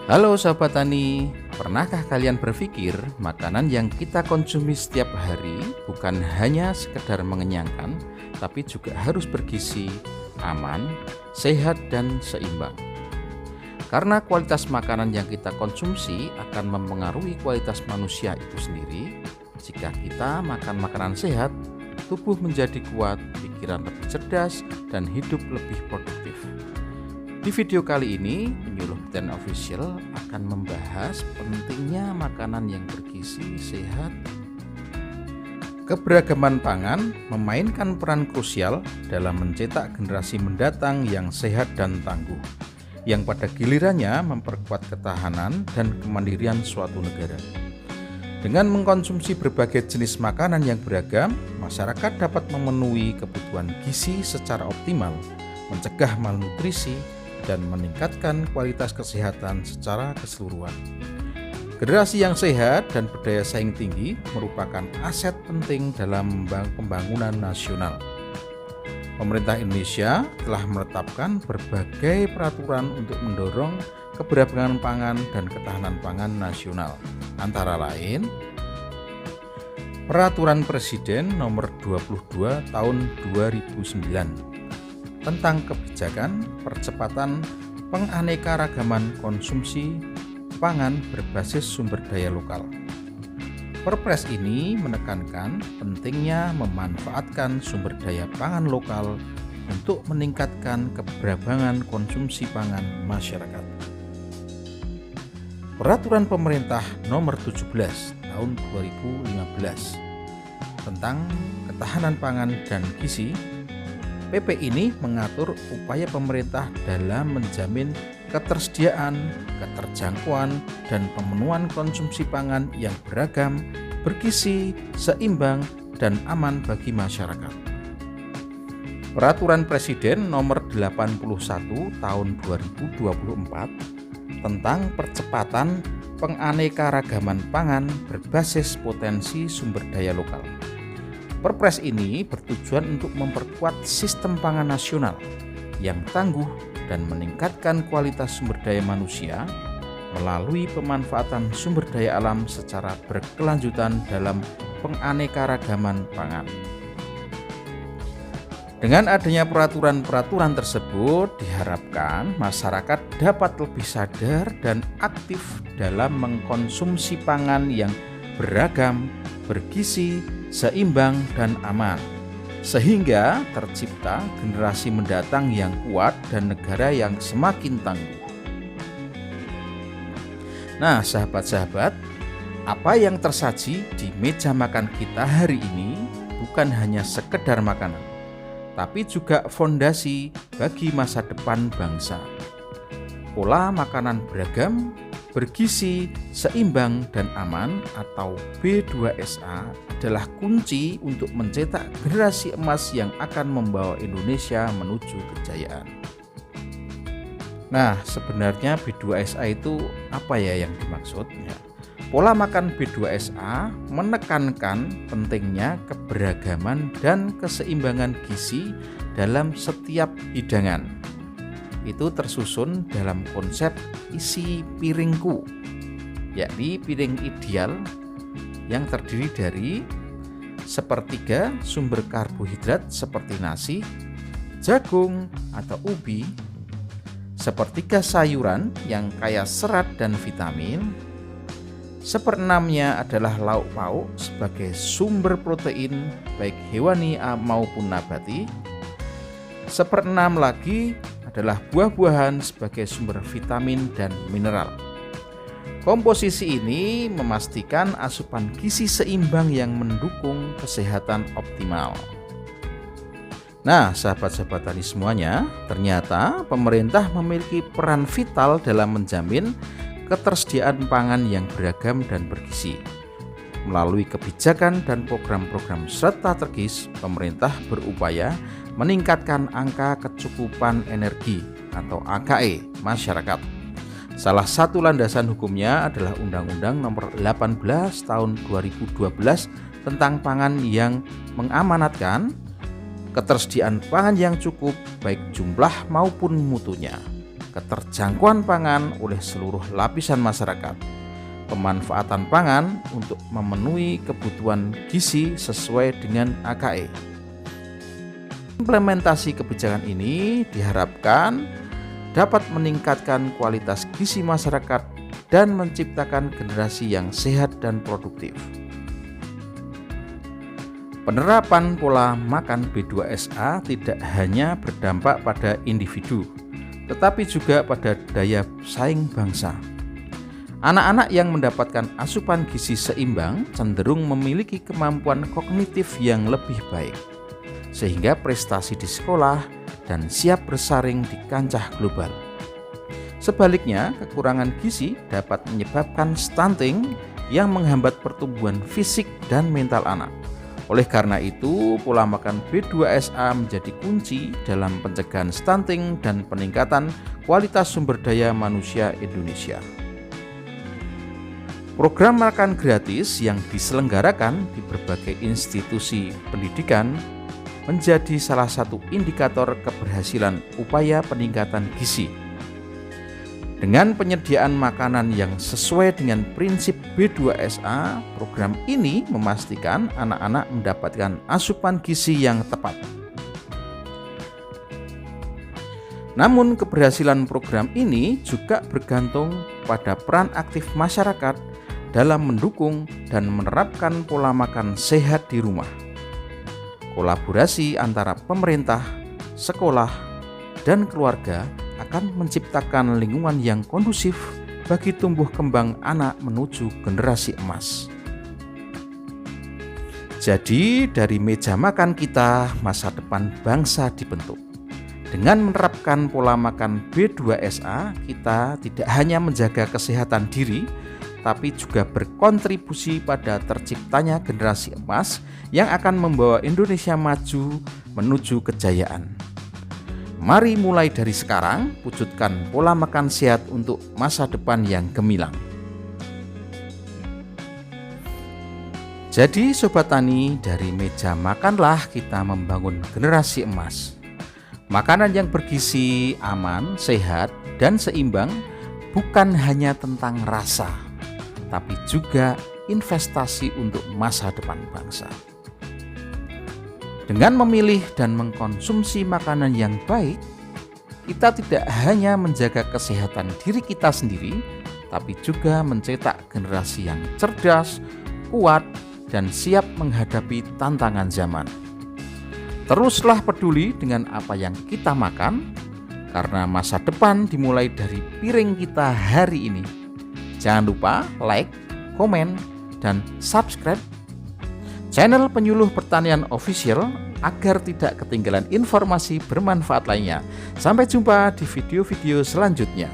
Halo sahabat tani, pernahkah kalian berpikir makanan yang kita konsumsi setiap hari bukan hanya sekedar mengenyangkan, tapi juga harus bergizi, aman, sehat, dan seimbang? Karena kualitas makanan yang kita konsumsi akan mempengaruhi kualitas manusia itu sendiri. Jika kita makan makanan sehat, tubuh menjadi kuat, pikiran lebih cerdas, dan hidup lebih produktif. Di video kali ini, Penyuluh Vegan Official akan membahas pentingnya makanan yang bergizi, sehat. Keberagaman pangan memainkan peran krusial dalam mencetak generasi mendatang yang sehat dan tangguh, yang pada gilirannya memperkuat ketahanan dan kemandirian suatu negara. Dengan mengkonsumsi berbagai jenis makanan yang beragam, masyarakat dapat memenuhi kebutuhan gizi secara optimal, mencegah malnutrisi, dan meningkatkan kualitas kesehatan secara keseluruhan. Generasi yang sehat dan berdaya saing tinggi merupakan aset penting dalam pembangunan nasional. Pemerintah Indonesia telah menetapkan berbagai peraturan untuk mendorong keberagaman pangan dan ketahanan pangan nasional. Antara lain, Peraturan Presiden Nomor 22 Tahun 2009 tentang kebijakan percepatan penganekaragaman konsumsi pangan berbasis sumber daya lokal. Perpres ini menekankan pentingnya memanfaatkan sumber daya pangan lokal untuk meningkatkan keberagaman konsumsi pangan masyarakat. Peraturan Pemerintah Nomor 17 Tahun 2015 tentang ketahanan pangan dan gizi. PP ini mengatur upaya pemerintah dalam menjamin ketersediaan, keterjangkauan, dan pemenuhan konsumsi pangan yang beragam, bergizi, seimbang, dan aman bagi masyarakat. Peraturan Presiden Nomor 81 Tahun 2024 tentang percepatan penganekaragaman pangan berbasis potensi sumber daya lokal. Perpres ini bertujuan untuk memperkuat sistem pangan nasional yang tangguh dan meningkatkan kualitas sumber daya manusia melalui pemanfaatan sumber daya alam secara berkelanjutan dalam penganekaragaman pangan. Dengan adanya peraturan-peraturan tersebut, diharapkan masyarakat dapat lebih sadar dan aktif dalam mengkonsumsi pangan yang beragam, bergizi, seimbang, dan aman, sehingga tercipta generasi mendatang yang kuat dan negara yang semakin tangguh. Nah, sahabat-sahabat, apa yang tersaji di meja makan kita hari ini bukan hanya sekedar makanan, tapi juga fondasi bagi masa depan bangsa. Pola makanan beragam, bergizi, seimbang, dan aman atau B2SA adalah kunci untuk mencetak generasi emas yang akan membawa Indonesia menuju kejayaan. Nah, sebenarnya B2SA itu apa ya yang dimaksud? Ya. Pola makan B2SA menekankan pentingnya keberagaman dan keseimbangan gizi dalam setiap hidangan. Itu tersusun dalam konsep isi piringku, yakni piring ideal yang terdiri dari sepertiga sumber karbohidrat seperti nasi, jagung atau ubi, sepertiga sayuran yang kaya serat dan vitamin, seperenamnya adalah lauk pauk sebagai sumber protein baik hewani maupun nabati, seperenam lagi adalah buah-buahan sebagai sumber vitamin dan mineral. Komposisi ini memastikan asupan gizi seimbang yang mendukung kesehatan optimal. Nah, sahabat-sahabat tani semuanya, ternyata pemerintah memiliki peran vital dalam menjamin ketersediaan pangan yang beragam dan bergizi. Melalui kebijakan dan program-program strategis, pemerintah berupaya meningkatkan angka kecukupan energi atau AKE masyarakat. Salah satu landasan hukumnya adalah Undang-Undang Nomor 18 Tahun 2012 tentang pangan yang mengamanatkan ketersediaan pangan yang cukup baik jumlah maupun mutunya. keterjangkauan pangan oleh seluruh lapisan masyarakat, pemanfaatan pangan untuk memenuhi kebutuhan gizi sesuai dengan AKE. Implementasi kebijakan ini diharapkan dapat meningkatkan kualitas gizi masyarakat dan menciptakan generasi yang sehat dan produktif. Penerapan pola makan B2SA tidak hanya berdampak pada individu, tetapi juga pada daya saing bangsa. Anak-anak yang mendapatkan asupan gizi seimbang cenderung memiliki kemampuan kognitif yang lebih baik, sehingga prestasi di sekolah dan siap bersaing di kancah global. Sebaliknya, kekurangan gizi dapat menyebabkan stunting yang menghambat pertumbuhan fisik dan mental anak. Oleh karena itu, pola makan B2SA menjadi kunci dalam pencegahan stunting dan peningkatan kualitas sumber daya manusia Indonesia. Program makan gratis yang diselenggarakan di berbagai institusi pendidikan menjadi salah satu indikator keberhasilan upaya peningkatan gizi. Dengan penyediaan makanan yang sesuai dengan prinsip B2SA, program ini memastikan anak-anak mendapatkan asupan gizi yang tepat. Namun keberhasilan program ini juga bergantung pada peran aktif masyarakat dalam mendukung dan menerapkan pola makan sehat di rumah. Kolaborasi antara pemerintah, sekolah, dan keluarga akan menciptakan lingkungan yang kondusif bagi tumbuh kembang anak menuju generasi emas. Jadi dari meja makan kita, masa depan bangsa dibentuk. Dengan menerapkan pola makan B2SA, kita tidak hanya menjaga kesehatan diri, tapi juga berkontribusi pada terciptanya generasi emas yang akan membawa Indonesia maju menuju kejayaan. Mari mulai dari sekarang, wujudkan pola makan sehat untuk masa depan yang gemilang. Jadi Sobat Tani, dari meja makanlah kita membangun generasi emas. Makanan yang bergizi, aman, sehat, dan seimbang bukan hanya tentang rasa, tapi juga investasi untuk masa depan bangsa. Dengan memilih dan mengkonsumsi makanan yang baik, kita tidak hanya menjaga kesehatan diri kita sendiri, tapi juga mencetak generasi yang cerdas, kuat, dan siap menghadapi tantangan zaman. Teruslah peduli dengan apa yang kita makan, karena masa depan dimulai dari piring kita hari ini. Jangan lupa like, komen, dan subscribe channel Penyuluh Pertanian Official agar tidak ketinggalan informasi bermanfaat lainnya. Sampai jumpa di video-video selanjutnya.